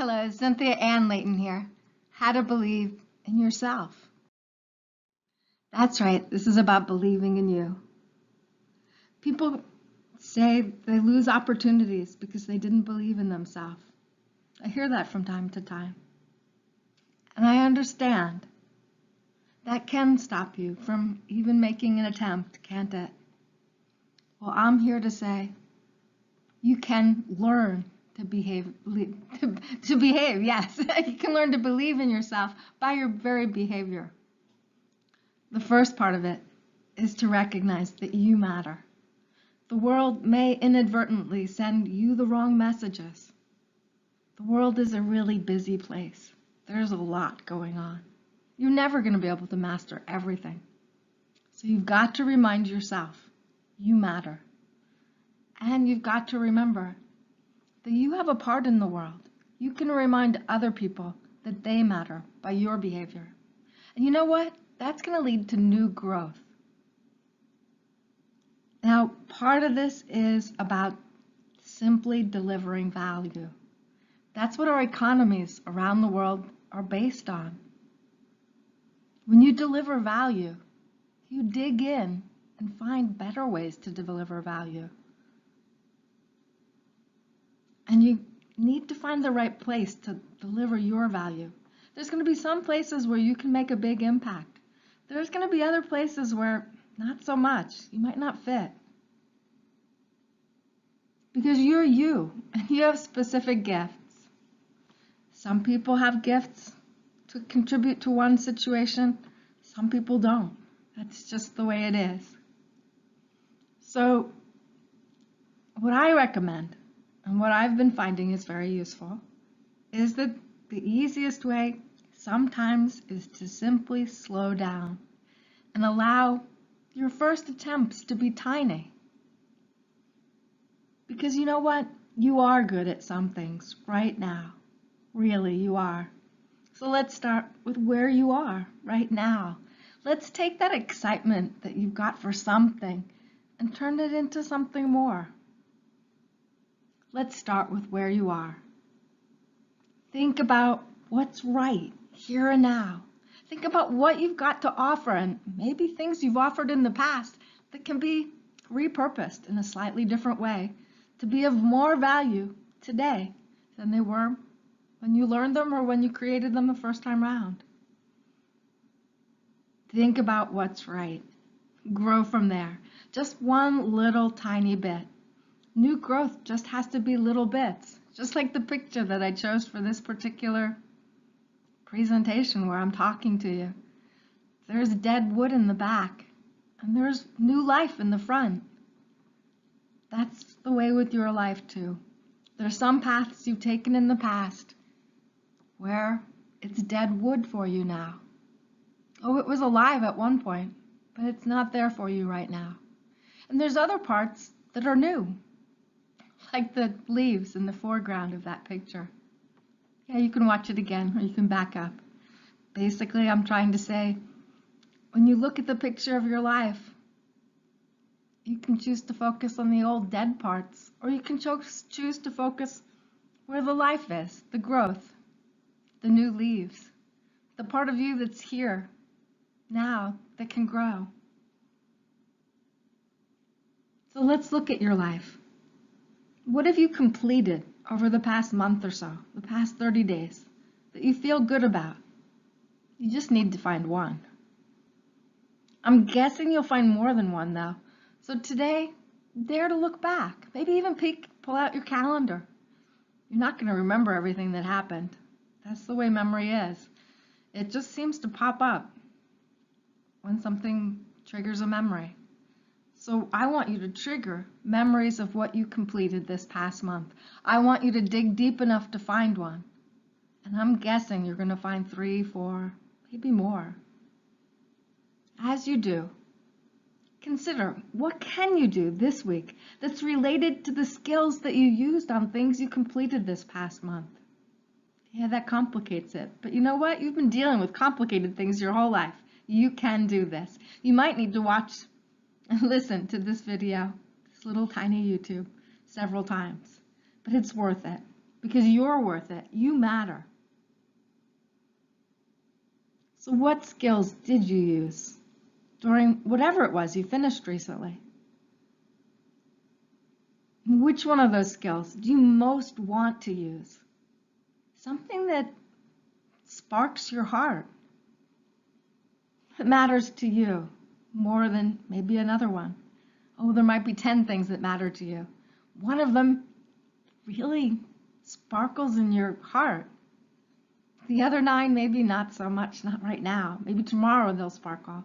Hello, Cynthia Ann Layton here. How to believe in yourself. That's right, this is about believing in you. People say they lose opportunities because they didn't believe in themselves. I hear that from time to time. And I understand. That can stop you from even making an attempt, can't it? Well, I'm here to say you can learn to behave, yes. You can learn to believe in yourself by your very behavior. The first part of it is to recognize that you matter. The world may inadvertently send you the wrong messages. The world is a really busy place. There's a lot going on. You're never going to be able to master everything. So you've got to remind yourself, you matter. And you've got to remember that you have a part in the world. You can remind other people that they matter by your behavior. And you know what? That's going to lead to new growth. Now, part of this is about simply delivering value. That's what our economies around the world are based on. When you deliver value, you dig in and find better ways to deliver value. And you need to find the right place to deliver your value. There's going to be some places where you can make a big impact. There's going to be other places where not so much. You might not fit. Because you're you, and you have specific gifts. Some people have gifts to contribute to one situation. Some people don't. That's just the way it is. So, what I recommend, and what I've been finding is very useful, is that the easiest way sometimes is to simply slow down and allow your first attempts to be tiny. Because you know what? You are good at some things right now. Really, you are. So let's start with where you are right now. Let's take that excitement that you've got for something and turn it into something more. Let's start with where you are. Think about what's right here and now. Think about what you've got to offer and maybe things you've offered in the past that can be repurposed in a slightly different way to be of more value today than they were when you learned them or when you created them the first time around. Think about what's right. Grow from there. Just one little tiny bit. New growth just has to be little bits, just like the picture that I chose for this particular presentation where I'm talking to you. There's dead wood in the back, and there's new life in the front. That's the way with your life too. There's some paths you've taken in the past where it's dead wood for you now. Oh, it was alive at one point, but it's not there for you right now. And there's other parts that are new, like the leaves in the foreground of that picture. Yeah, you can watch it again, or you can back up. Basically, I'm trying to say, when you look at the picture of your life, you can choose to focus on the old dead parts, or you can choose to focus where the life is, the growth, the new leaves, the part of you that's here now that can grow. So let's look at your life. What have you completed over the past month or so, the past 30 days, that you feel good about? You just need to find one. I'm guessing you'll find more than one though. So today, dare to look back. Maybe even pull out your calendar. You're not going to remember everything that happened. That's the way memory is. It just seems to pop up when something triggers a memory. So I want you to trigger memories of what you completed this past month. I want you to dig deep enough to find one. And I'm guessing you're going to find 3, 4, maybe more. As you do, consider what can you do this week that's related to the skills that you used on things you completed this past month. Yeah, that complicates it. But you know what? You've been dealing with complicated things your whole life. You can do this. You might need to watch and listen to this video, this little tiny YouTube, several times. But it's worth it. because you're worth it. You matter. So what skills did you use during whatever it was you finished recently? Which one of those skills do you most want to use? Something that sparks your heart. It matters to you more than maybe another one. Oh, there might be 10 things that matter to you. One of them really sparkles in your heart. The other 9, maybe not so much, not right now. Maybe tomorrow they'll sparkle.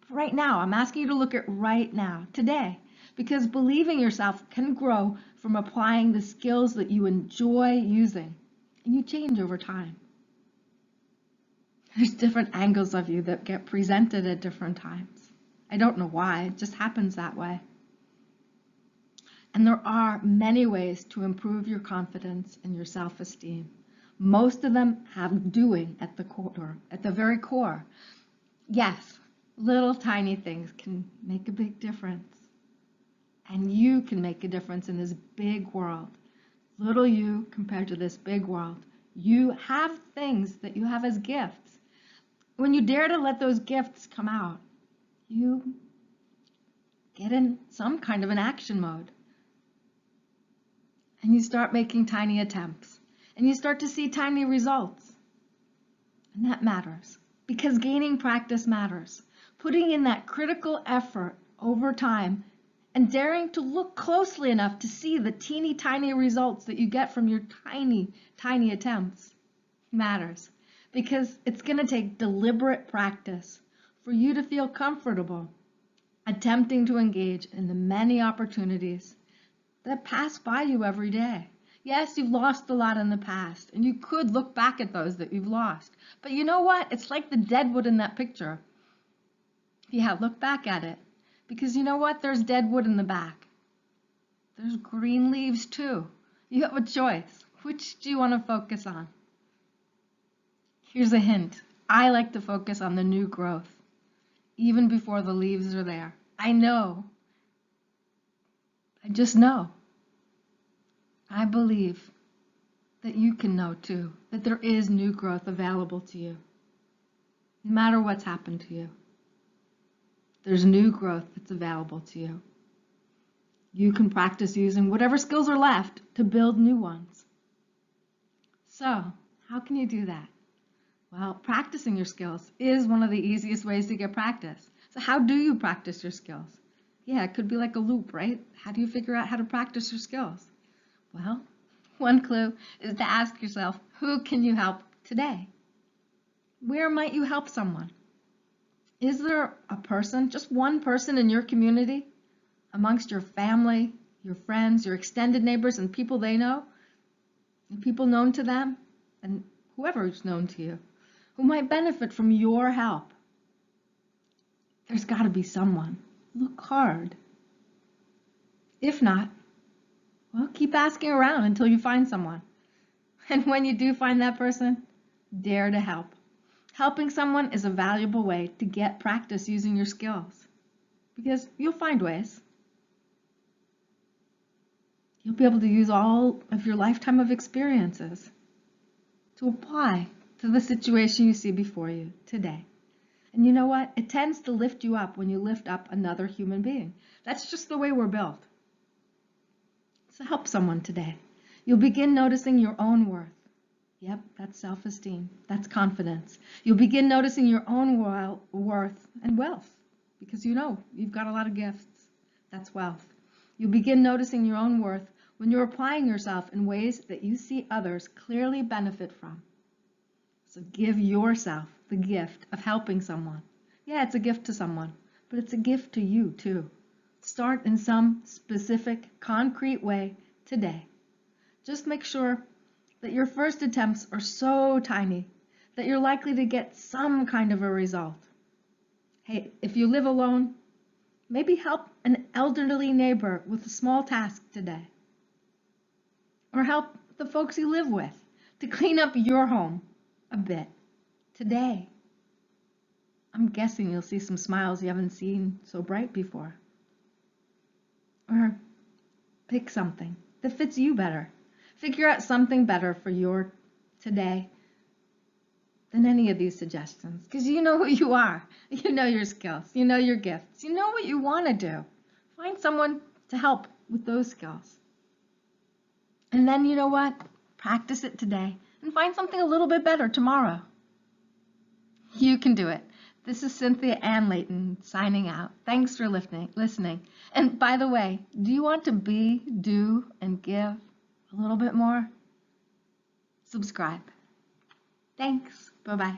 But right now, I'm asking you to look at right now, today, because believing yourself can grow from applying the skills that you enjoy using, and you change over time. There's different angles of you that get presented at different times. I don't know why, it just happens that way. And there are many ways to improve your confidence and your self-esteem. Most of them have doing at the core, at the very core. Yes, little tiny things can make a big difference. And you can make a difference in this big world. Little you compared to this big world. You have things that you have as gifts. When you dare to let those gifts come out, you get in some kind of an action mode. And you start making tiny attempts. And you start to see tiny results. And that matters, because gaining practice matters. Putting in that critical effort over time and daring to look closely enough to see the teeny tiny results that you get from your tiny attempts matters. Because it's going to take deliberate practice for you to feel comfortable attempting to engage in the many opportunities that pass by you every day. Yes, you've lost a lot in the past, and you could look back at those that you've lost. But you know what? It's like the deadwood in that picture. Yeah, look back at it. Because you know what? There's dead wood in the back. There's green leaves too. You have a choice. Which do you want to focus on? Here's a hint. I like to focus on the new growth, even before the leaves are there. I know. I just know. I believe that you can know too, that there is new growth available to you. No matter what's happened to you, there's new growth that's available to you. You can practice using whatever skills are left to build new ones. So, how can you do that? Well, practicing your skills is one of the easiest ways to get practice. So how do you practice your skills? Yeah, it could be like a loop, right? How do you figure out how to practice your skills? Well, one clue is to ask yourself, who can you help today? Where might you help someone? Is there a person, just one person in your community, amongst your family, your friends, your extended neighbors, and people they know, and people known to them, and whoever is known to you, who might benefit from your help? There's got to be someone. Look hard. If not, well, keep asking around until you find someone. And when you do find that person, dare to help. Helping someone is a valuable way to get practice using your skills, because you'll find ways. You'll be able to use all of your lifetime of experiences to apply to the situation you see before you today. And you know what? It tends to lift you up when you lift up another human being. That's just the way we're built. So help someone today. You'll begin noticing your own worth. Yep, that's self-esteem. That's confidence. You'll begin noticing your own worth and wealth, because you know you've got a lot of gifts. That's wealth. You'll begin noticing your own worth when you're applying yourself in ways that you see others clearly benefit from. So give yourself the gift of helping someone. Yeah, it's a gift to someone, but it's a gift to you too. Start in some specific, concrete way today. Just make sure that your first attempts are so tiny that you're likely to get some kind of a result. Hey, if you live alone, maybe help an elderly neighbor with a small task today. Or help the folks you live with to clean up your home a bit today. I'm guessing you'll see some smiles you haven't seen so bright before. Or pick something that fits you better. Figure out something better for your today than any of these suggestions, because you know who you are. You know your skills. You know your gifts. You know what you want to do. Find someone to help with those skills. And then you know what? Practice it today and find something a little bit better tomorrow. You can do it. This is Cynthia Ann Layton signing out. Thanks for listening. And by the way, do you want to be, do, and give a little bit more? Subscribe. Thanks. Bye-bye.